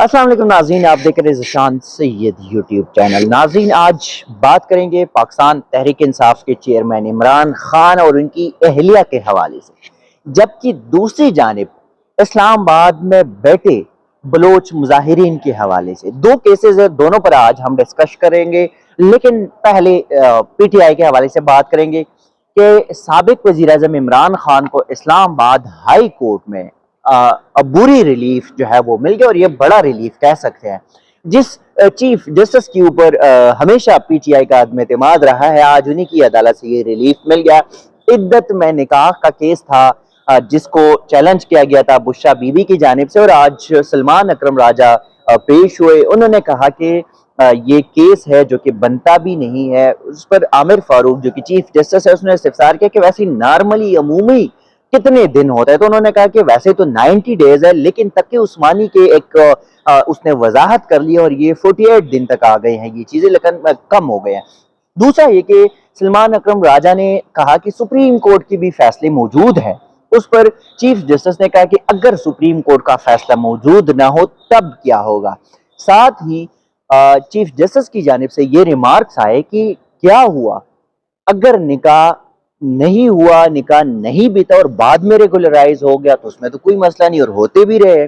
अस्सलाम वालेकुम नाज़रीन, आप देख रहे हैं ज़ीशान सैयद यूट्यूब चैनल। नाज़रीन, आज बात करेंगे पाकिस्तान तहरीक इंसाफ के चेयरमैन इमरान खान और उनकी अहलिया के हवाले से, जबकि दूसरी जानिब इस्लामाबाद में बैठे बलोच मुजाहिरीन के हवाले से दो केसेस है, दोनों पर आज हम डिस्कस करेंगे। लेकिन पहले पीटीआई के हवाले से बात करेंगे कि साबिक वज़ीर आज़म इमरान खान को इस्लामाबाद हाई कोर्ट में बुरी रिलीफ जो है वो मिल गया, और ये बड़ा रिलीफ कह सकते हैं। जिस चीफ जस्टिस के ऊपर हमेशा पीटीआई का अदम एतमाद रहा है, आज उन्हीं की अदालत से ये रिलीफ मिल गया। इद्दत में निकाह का केस था जिसको चैलेंज किया गया था बुशरा बीबी की जानिब से, और आज सलमान अकरम राजा पेश हुए। उन्होंने कहा कि ये केस है जो कि बनता भी नहीं है। उस पर आमिर फारूक जो कि चीफ जस्टिस है, उसने इस्तिफसार किया कि वैसे नॉर्मली अमूमी कितने दिन होता है, तो उन्होंने कहा कि वैसे तो 90 डेज है, लेकिन तकी उस्मानी के एक उसने वजाहत कर ली और ये 48 दिन तक आ गए हैं ये चीजें, लेकिन कम हो गए हैं। दूसरा ये कि सलमान अकरम राजा ने कहा कि सुप्रीम कोर्ट की भी फैसले मौजूद है। उस पर चीफ जस्टिस ने कहा कि अगर सुप्रीम कोर्ट का फैसला मौजूद ना हो तब क्या होगा। साथ ही चीफ जस्टिस की जानिब से ये रिमार्क्स आए कि क्या हुआ अगर निकाह नहीं हुआ, निकाह नहीं बीता और बाद में रेगुलराइज हो गया, तो उसमें तो कोई मसला नहीं और होते भी रहे।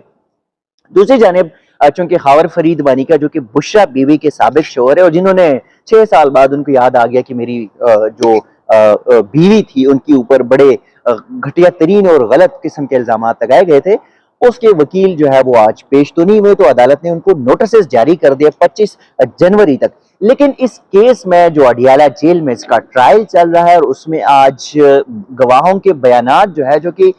दूसरी जानिब चूंकि खावर फरीद वानिका जो कि बुशरा बीवी के साबिक शोहर है, और जिन्होंने 6 साल बाद उनको याद आ गया कि मेरी जो बीवी थी उनके ऊपर बड़े घटिया तरीन और गलत किस्म के इल्जाम लगाए गए थे, उसके वकील जो है वो आज पेश तो नहीं हुए, तो अदालत ने उनको नोटिस जारी कर दिया 25 जनवरी तक। लेकिन इस केस में जो अडियाला जेल में इसका ट्रायल चल रहा है, और उसमें आज गवाहों के बयानात जो है, जो कि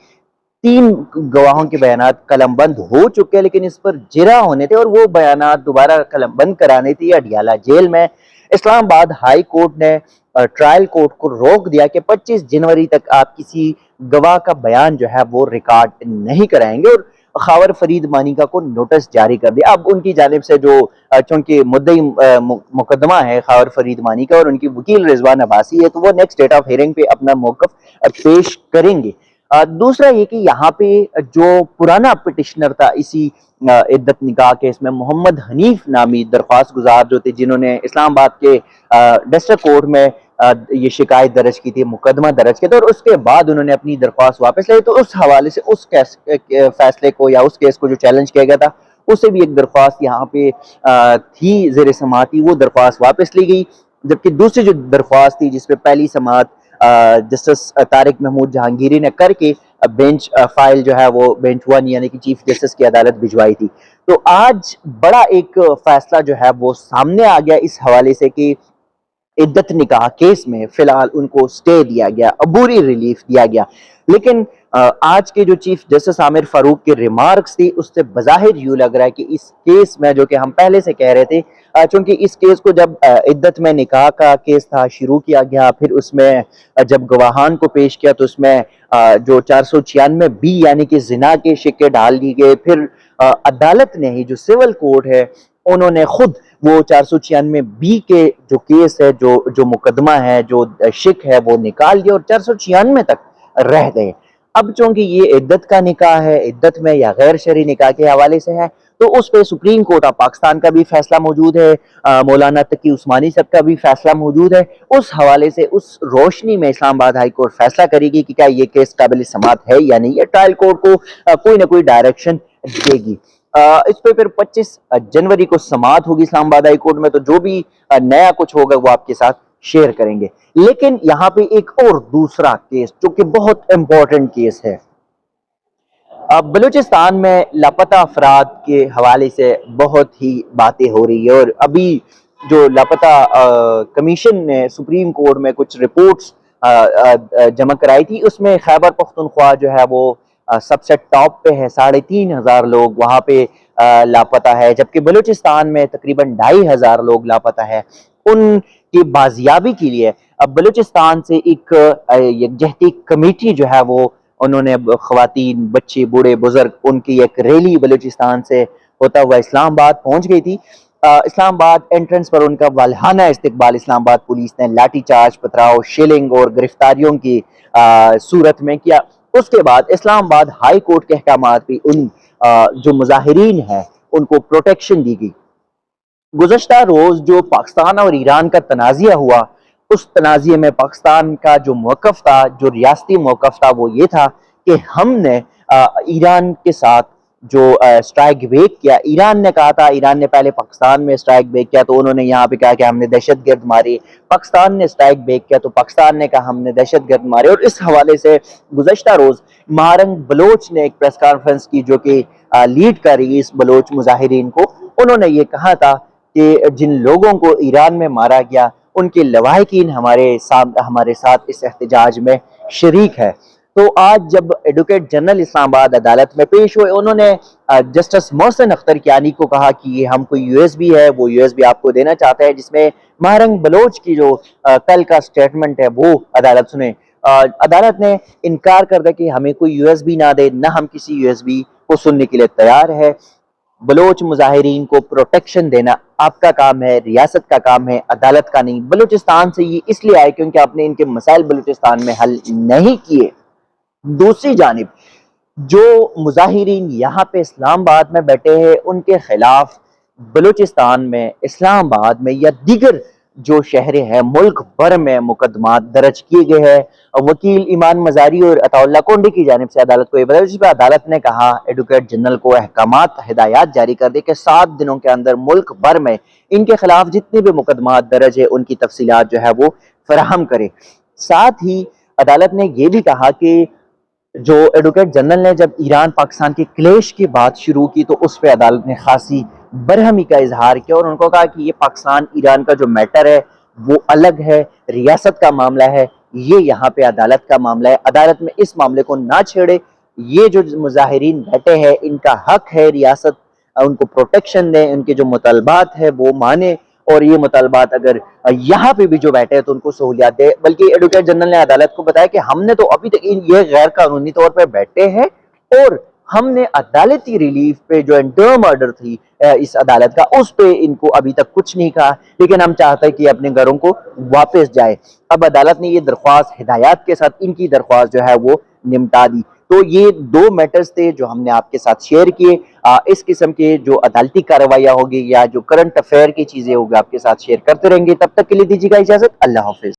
3 गवाहों के बयानात कलमबंद हो चुके हैं, लेकिन इस पर जिरा होने थे और वो बयानात दोबारा कलमबंद कराने थे अडियाला जेल में। इस्लामाबाद हाई कोर्ट ने ट्रायल कोर्ट को रोक दिया कि 25 जनवरी तक आप किसी गवाह का बयान जो है वो रिकॉर्ड नहीं कराएंगे, और खावर फरीद मानिका को नोटिस जारी कर दिया। अब उनकी जानिब से जो चूंकि मुद्दई मुकदमा है खावर फरीद मानिका और उनकी वकील रिजवान अब्बासी है, तो वो नेक्स्ट डेट ऑफ हियरिंग पे अपना मौकफ पेश करेंगे। दूसरा ये कि यहाँ पे जो पुराना पिटिशनर था इसी इद्दत निकाह केस में, मोहम्मद हनीफ नामी दरख्वास्त गुजार जो थे, जिन्होंने इस्लामाबाद के डिस्ट्रिक्ट कोर्ट में ये शिकायत दर्ज की थी, मुकदमा दर्ज किया था, और उसके बाद उन्होंने अपनी दरख्वास्त वापस ली। तो उस हवाले से उस केस फैसले को या उस केस को जो चैलेंज किया गया था, उससे भी एक दरख्वास्त यहाँ पे थी ज़ेर समाती, वो दरख्वास्त वापस ली गई। जबकि दूसरी जो दरख्वास्त थी जिसपे पहली समात जस्टिस तारिक महमूद जहांगीरी ने करके बेंच फाइल जो है वो बेंच 1 यानी कि चीफ जस्टिस की अदालत भिजवाई थी, तो आज बड़ा एक फैसला जो है वो सामने आ गया इस हवाले से कि इद्दत निकाह केस में फिलहाल उनको स्टे दिया गया, अबूरी रिलीफ दिया गया। लेकिन आज के जो चीफ जस्टिस आमिर फारूक के रिमार्क्स थी, उससे बज़ाहिर यूं लग रहा है कि इस केस में, जो कि हम पहले से कह रहे थे, चूंकि इस केस को जब इद्दत में निकाह का केस था शुरू किया गया, फिर उसमें जब गवाहान को पेश किया तो उसमें जो 496 बी यानी कि जिना के शिक्के डाल दिए गए। फिर अदालत ने ही, जो सिविल कोर्ट है, उन्होंने खुद वो 496 बी के जो केस है, जो मुकदमा है, जो शिक है, वो निकाल दिया और 496 तक रह गए। अब चूंकि ये इद्दत का निकाह है, इद्दत में या गैर शरई निकाह के हवाले से है, तो उस पे सुप्रीम कोर्ट ऑफ पाकिस्तान का भी फैसला मौजूद है, मौलाना तकी उस्मानी साहब का भी फैसला मौजूद है। उस हवाले से, उस रोशनी में इस्लामाबाद हाई कोर्ट फैसला करेगी कि क्या ये केस काबिल समात है या नहीं, या ट्रायल कोर्ट को कोई ना कोई डायरेक्शन देगी। इस पे फिर 25 जनवरी को समात होगी इस्लामाबाद हाई कोर्ट में, तो जो भी नया कुछ होगा वो आपके साथ शेयर करेंगे। लेकिन यहाँ पे एक और दूसरा केस जो कि बहुत इंपॉर्टेंट केस है, बलूचिस्तान में लापता अफराद के हवाले से बहुत ही बातें हो रही है, और अभी जो लापता कमीशन ने सुप्रीम कोर्ट में कुछ रिपोर्ट्स जमा कराई थी, उसमें खैबर पख्तूनख्वा जो है वो सबसे टॉप पे है। 3500 लोग वहाँ पे लापता है, जबकि बलूचिस्तान में तकरीबन 2500 लोग लापता है। उनकी बाजियाबी के लिए अब बलूचिस्तान से एक यकजहती कमेटी जो है वो, उन्होंने खवातीन, बच्चे, बूढ़े, बुजुर्ग, उनकी एक रैली बलूचिस्तान से होता हुआ इस्लामाबाद पहुंच गई थी। इस्लामाबाद एंट्रेंस पर उनका वालहाना इस्तकबाल इस्लामाबाद पुलिस ने लाठी चार्ज, पथराव, शेलिंग और गिरफ्तारियों की सूरत में किया। उसके बाद इस्लामाबाद हाई कोर्ट के अहकामात भी उन जो मुजाहिरीन हैं ان کو پروٹیکشن دی گئی۔ گزشتہ روز جو پاکستان اور ایران کا تنازعہ ہوا، اس تنازعے میں پاکستان کا جو موقف تھا، جو ریاستی موقف تھا، وہ یہ تھا کہ ہم نے ایران کے ساتھ جو اسٹرائک بیک کیا، ایران نے کہا تھا، ایران نے پہلے پاکستان میں اسٹرائک بیک کیا تو انہوں نے یہاں پہ کہا کہ ہم نے دہشت گرد ماری، پاکستان نے اسٹرائک بیک کیا تو پاکستان نے کہا ہم نے دہشت گرد مارے۔ اور اس حوالے سے گزشتہ روز مہارنگ بلوچ نے ایک پریس کانفرنس کی، جو کہ لیڈ کر رہی اس بلوچ مظاہرین کو، انہوں نے یہ کہا تھا کہ جن لوگوں کو ایران میں مارا گیا ان کے لواحقین ہمارے ساتھ اس احتجاج میں شریک ہے۔ تو آج جب ایڈوکیٹ جنرل اسلام آباد عدالت میں پیش ہوئے، انہوں نے جسٹس محسن اختر کیانی کو کہا کہ یہ ہم کو یو ایس بی ہے، وہ یو ایس بی آپ کو دینا چاہتا ہے، جس میں مہارنگ بلوچ کی جو کل کا سٹیٹمنٹ ہے وہ عدالت سنے۔ عدالت نے انکار کر دیا کہ ہمیں کوئی یو ایس بی نہ دے، نہ ہم کسی یو ایس بی کو سننے کے لیے تیار ہے۔ بلوچ مظاہرین کو پروٹیکشن دینا آپ کا کام ہے، ریاست کا کام ہے، عدالت کا نہیں۔ بلوچستان سے یہ اس لیے آئے کیونکہ آپ نے ان کے مسائل بلوچستان میں حل نہیں کیے۔ دوسری جانب جو مظاہرین یہاں پہ اسلام آباد میں بیٹھے ہیں، ان کے خلاف بلوچستان میں، اسلام آباد میں یا دیگر جو شہریں ہیں ملک بھر میں مقدمات درج کیے گئے ہیں۔ وکیل ایمان مزاری اور عطا اللہ کونڈی کی جانب سے عدالت کو یہ بتایا، جس پہ عدالت نے کہا ایڈوکیٹ جنرل کو احکامات، ہدایات جاری کر دی کہ 7 دنوں کے اندر ملک بھر میں ان کے خلاف جتنے بھی مقدمات درج ہیں ان کی تفصیلات جو ہے وہ فراہم کرے۔ ساتھ ہی عدالت نے یہ بھی کہا کہ جو ایڈوکیٹ جنرل نے جب ایران پاکستان کی کلیش کی بات شروع کی تو اس پہ عدالت نے خاصی برہمی کا اظہار کیا اور ان کو کہا کہ یہ پاکستان ایران کا جو میٹر ہے وہ الگ ہے، ریاست کا معاملہ ہے، یہ یہاں پہ عدالت کا معاملہ ہے، عدالت میں اس معاملے کو نہ چھیڑے۔ یہ جو مظاہرین بیٹھے ہیں ان کا حق ہے ریاست ان کو پروٹیکشن دیں، ان کے جو مطالبات ہیں وہ مانے، اور یہ مطالبات اگر یہاں پہ بھی جو بیٹھے ہیں تو ان کو سہولیات دے۔ بلکہ ایڈوکیٹ جنرل نے عدالت کو بتایا کہ ہم نے تو ابھی تک یہ غیر قانونی طور پہ بیٹھے ہیں اور ہم نے عدالتی ریلیف پہ جو انٹرم آرڈر تھی اس عدالت کا، اس پہ ان کو ابھی تک کچھ نہیں کہا، لیکن ہم چاہتے ہیں کہ اپنے گھروں کو واپس جائے۔ اب عدالت نے یہ درخواست ہدایات کے ساتھ ان کی درخواست جو ہے وہ نمٹا دی۔ تو یہ 2 میٹرز تھے جو ہم نے آپ کے ساتھ شیئر کیے۔ اس قسم کے جو عدالتی کارروائیاں ہوگی یا جو کرنٹ افیئر کی چیزیں ہوگی آپ کے ساتھ شیئر کرتے رہیں گے۔ تب تک کے لیے دیجیے گا اجازت، اللہ حافظ۔